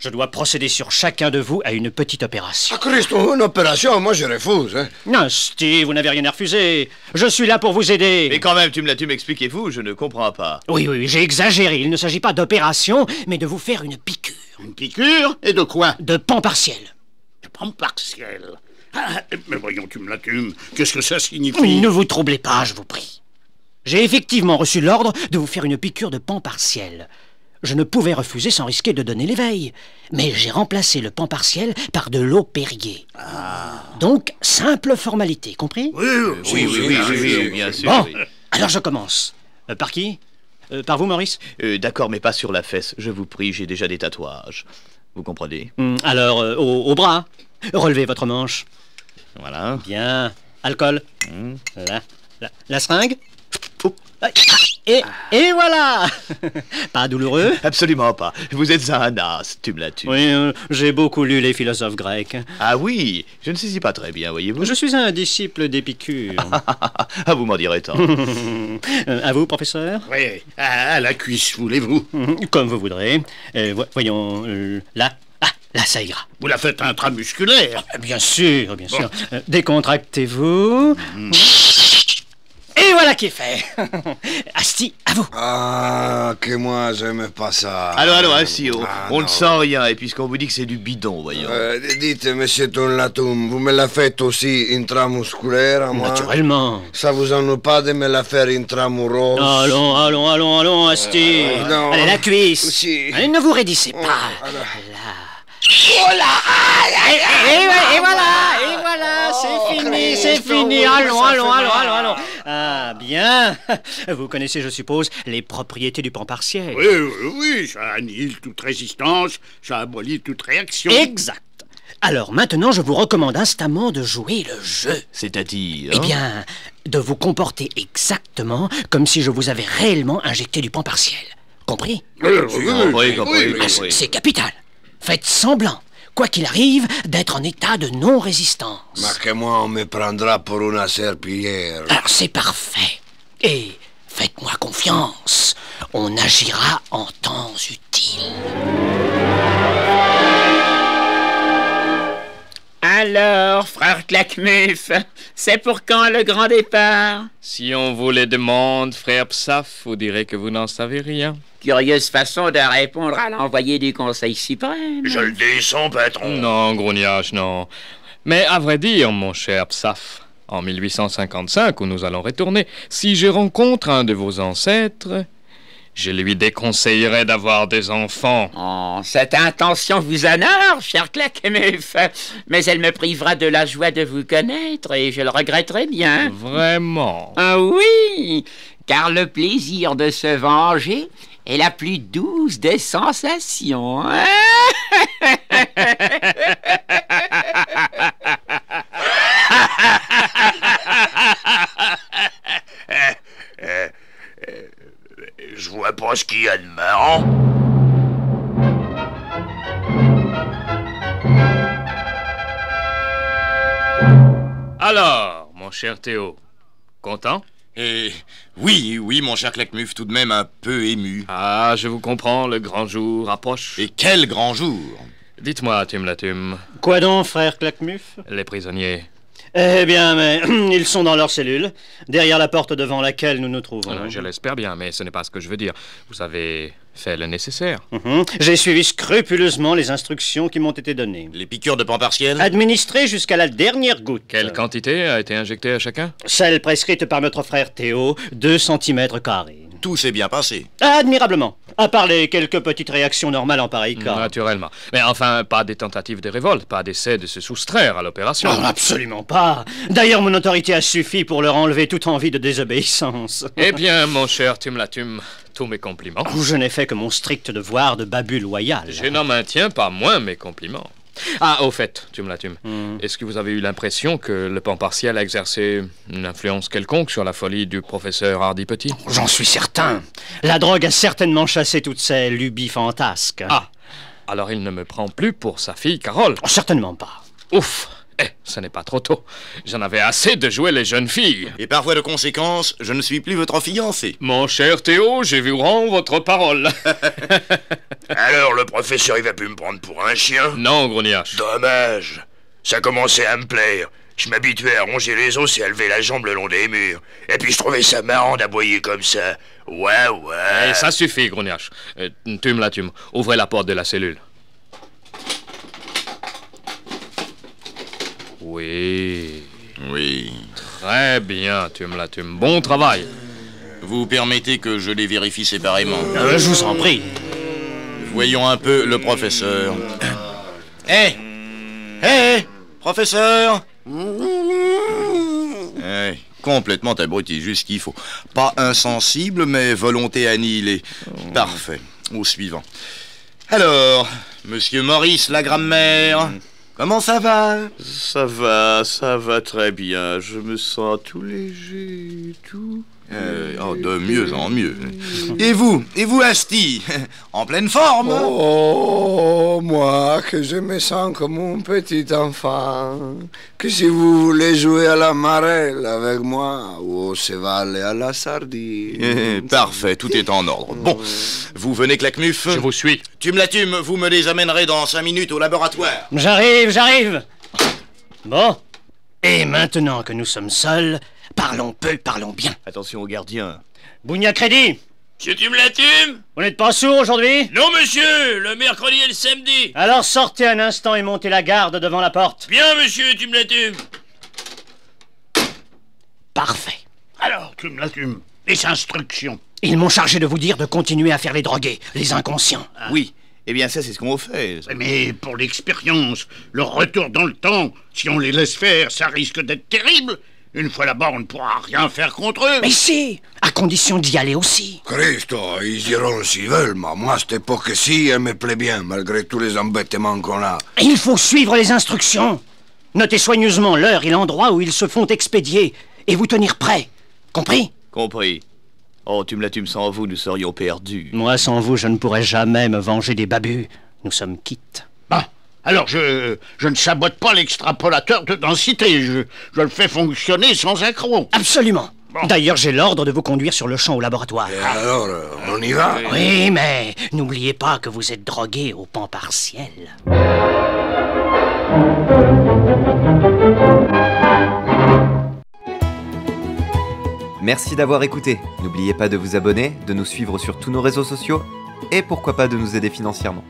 Je dois procéder sur chacun de vous à une petite opération. Ah, Christo, une opération, moi je refuse, hein. Non, Steve, vous n'avez rien à refuser. Je suis là pour vous aider. Mais quand même, tu m'expliquez-vous, je ne comprends pas. Oui, j'ai exagéré. Il ne s'agit pas d'opération, mais de vous faire une piqûre. Une piqûre? Et de quoi? De pan partiel. De pan partiel. Ah, mais voyons, qu'est-ce que ça signifie? Ne vous troublez pas, je vous prie. J'ai effectivement reçu l'ordre de vous faire une piqûre de pan partiel. Je ne pouvais refuser sans risquer de donner l'éveil. Mais j'ai remplacé le pan partiel par de l'eau Perrier. Donc, simple formalité, compris? Oui, bien sûr. Bon, oui. alors je commence. Par qui? Par vous, Maurice? D'accord, mais pas sur la fesse, je vous prie, j'ai déjà des tatouages. Vous comprenez? Alors, au bras. Relevez votre manche. Voilà. Bien. Alcool. La seringue. Et voilà. Pas douloureux? Absolument pas. Vous êtes un as, tu me l'as tué. Oui, j'ai beaucoup lu les philosophes grecs. Ah oui, je ne saisis pas très bien, voyez-vous. Je suis un disciple d'Épicure. Ah, vous m'en direz tant. À vous, professeur? Oui, à la cuisse, voulez-vous? Comme vous voudrez. Voyons, là. Ah, là, ça ira. Vous la faites intramusculaire? Bien sûr. Décontractez-vous. Et voilà qui est fait. Asti, à vous. Ah, que moi j'aime pas ça. Allô, assis, on ne non. sent rien, et puisqu'on vous dit que c'est du bidon, voyons. Dites, monsieur Tonlatoum, vous me la faites aussi intramusculaire à moi? Naturellement. Ça vous ennuie pas de me la faire intramuros? Allons, Asti. non. Allez, la cuisse. Aussi. Allez, ne vous raidissez pas. alors. Là. Oh là. Et voilà, c'est fini. Allons. Ah, bien. Vous connaissez, je suppose, les propriétés du pan partiel. Oui, ça annihile toute résistance, ça abolit toute réaction. Exact. Alors maintenant, je vous recommande instamment de jouer le jeu. C'est-à-dire? Eh bien, de vous comporter exactement comme si je vous avais réellement injecté du pan partiel. Compris? Compris. C'est capital. Faites semblant, quoi qu'il arrive, d'être en état de non-résistance. Mais que moi, on me prendra pour une serpillière. Alors c'est parfait. Et faites-moi confiance. On agira en temps utile. Alors, frère Claquemuf, c'est pour quand le grand départ? Si on vous le demande, frère Psaf, vous direz que vous n'en savez rien. Curieuse façon de répondre à l'envoyé du Conseil suprême. Je le descends, patron. Non, grognage, non. Mais à vrai dire, mon cher Psaf, en 1855, où nous allons retourner, si je rencontre un de vos ancêtres, je lui déconseillerais d'avoir des enfants. Oh, cette intention vous honore, cher Claquemuf, mais elle me privera de la joie de vous connaître et je le regretterai bien. Vraiment? Ah oui, car le plaisir de se venger est la plus douce des sensations. Je vois pas ce qu'il y a de marrant. Alors, mon cher Théo, content? Oui, mon cher Claquemuf, tout de même un peu ému. Ah, je vous comprends, le grand jour approche. Et quel grand jour! Dites-moi, Tumlatum, Quoi donc, frère Claquemuf? les prisonniers. Eh bien, mais ils sont dans leur cellule, derrière la porte devant laquelle nous nous trouvons. Je l'espère bien, mais ce n'est pas ce que je veux dire. Vous avez fait le nécessaire. J'ai suivi scrupuleusement les instructions qui m'ont été données. Les piqûres de pan partiel? Administrées jusqu'à la dernière goutte. Quelle quantité a été injectée à chacun? Celle prescrite par notre frère Théo, 2 cm². Tout s'est bien passé. Admirablement. À part les quelques petites réactions normales en pareil cas. Naturellement. Mais enfin, pas des tentatives de révolte, pas d'essai de se soustraire à l'opération. Non, absolument pas. D'ailleurs, mon autorité a suffi pour leur enlever toute envie de désobéissance. Eh bien, mon cher Tumlatum, tous mes compliments. Je n'ai fait que mon strict devoir de babu loyal. Je n'en maintiens pas moins mes compliments. Ah, au fait, Tumlatum, est-ce que vous avez eu l'impression que le pan partiel a exercé une influence quelconque sur la folie du professeur Hardy Petit? J'en suis certain. La drogue a certainement chassé toutes ces lubies fantasques. Ah, alors il ne me prend plus pour sa fille Carole. Certainement pas. Ouf, Ce n'est pas trop tôt. J'en avais assez de jouer les jeunes filles. Et par voie de conséquence, je ne suis plus votre fiancé. Mon cher Théo, je vous rends votre parole. Alors, le professeur, il va plus me prendre pour un chien? Non, Grognache. Dommage. Ça commençait à me plaire. Je m'habituais à ronger les os et à lever la jambe le long des murs. Et puis je trouvais ça marrant d'aboyer comme ça. Ouais. Eh, ça suffit, Grognache. Tume la tume. Ouvrez la porte de la cellule. Oui. Oui. Très bien, tume la tume. Bon travail. Vous permettez que je les vérifie séparément. Je vous en prie. Voyons un peu le professeur. Hé professeur. Complètement abruti, juste ce qu'il faut. Pas insensible, mais volonté annihilée. Parfait. Au suivant. Alors, monsieur Maurice, la grammaire, comment ça va? Ça va très bien. Je me sens tout léger, tout... de mieux en mieux. Et vous, Asti, en pleine forme? Oh, moi, que je me sens comme un petit enfant. Que si vous voulez jouer à la marelle avec moi, ou au cheval et à la sardine. Parfait, tout est en ordre. Bon, vous venez, Claquemuf? Je vous suis. Tume la tume, vous me les amènerez dans 5 minutes au laboratoire. J'arrive. Bon. Et maintenant que nous sommes seuls, parlons peu, parlons bien. Attention au gardien. Bougna Crédit, Monsieur Tume-la-Tume? vous n'êtes pas sourd aujourd'hui? Non, monsieur, le mercredi et le samedi. Alors sortez un instant et montez la garde devant la porte. Bien, monsieur Tume-la-Tume. Parfait. Alors, Tume-la-Tume, les instructions. Ils m'ont chargé de vous dire de continuer à faire les drogués, les inconscients. Oui. Eh bien, ça, c'est ce qu'on fait. Mais pour l'expérience, le retour dans le temps, si on les laisse faire, ça risque d'être terrible. Une fois là-bas, on ne pourra rien faire contre eux. Mais si, à condition d'y aller aussi. Christo, ils iront s'ils veulent, mais moi, cette époque-ci, elle me plaît bien, malgré tous les embêtements qu'on a. Il faut suivre les instructions. Notez soigneusement l'heure et l'endroit où ils se font expédier, et vous tenir prêts. Compris? Compris. Oh, Tume-la-Tume, sans vous, nous serions perdus. Moi, sans vous, je ne pourrais jamais me venger des babus. Nous sommes quittes. Bon, alors je ne sabote pas l'extrapolateur de densité. Je le fais fonctionner sans accroc. Absolument. Bon. D'ailleurs, j'ai l'ordre de vous conduire sur le champ au laboratoire. Et alors, on y va? Oui, mais n'oubliez pas que vous êtes drogué au pan partiel. Merci d'avoir écouté. N'oubliez pas de vous abonner, de nous suivre sur tous nos réseaux sociaux et pourquoi pas de nous aider financièrement.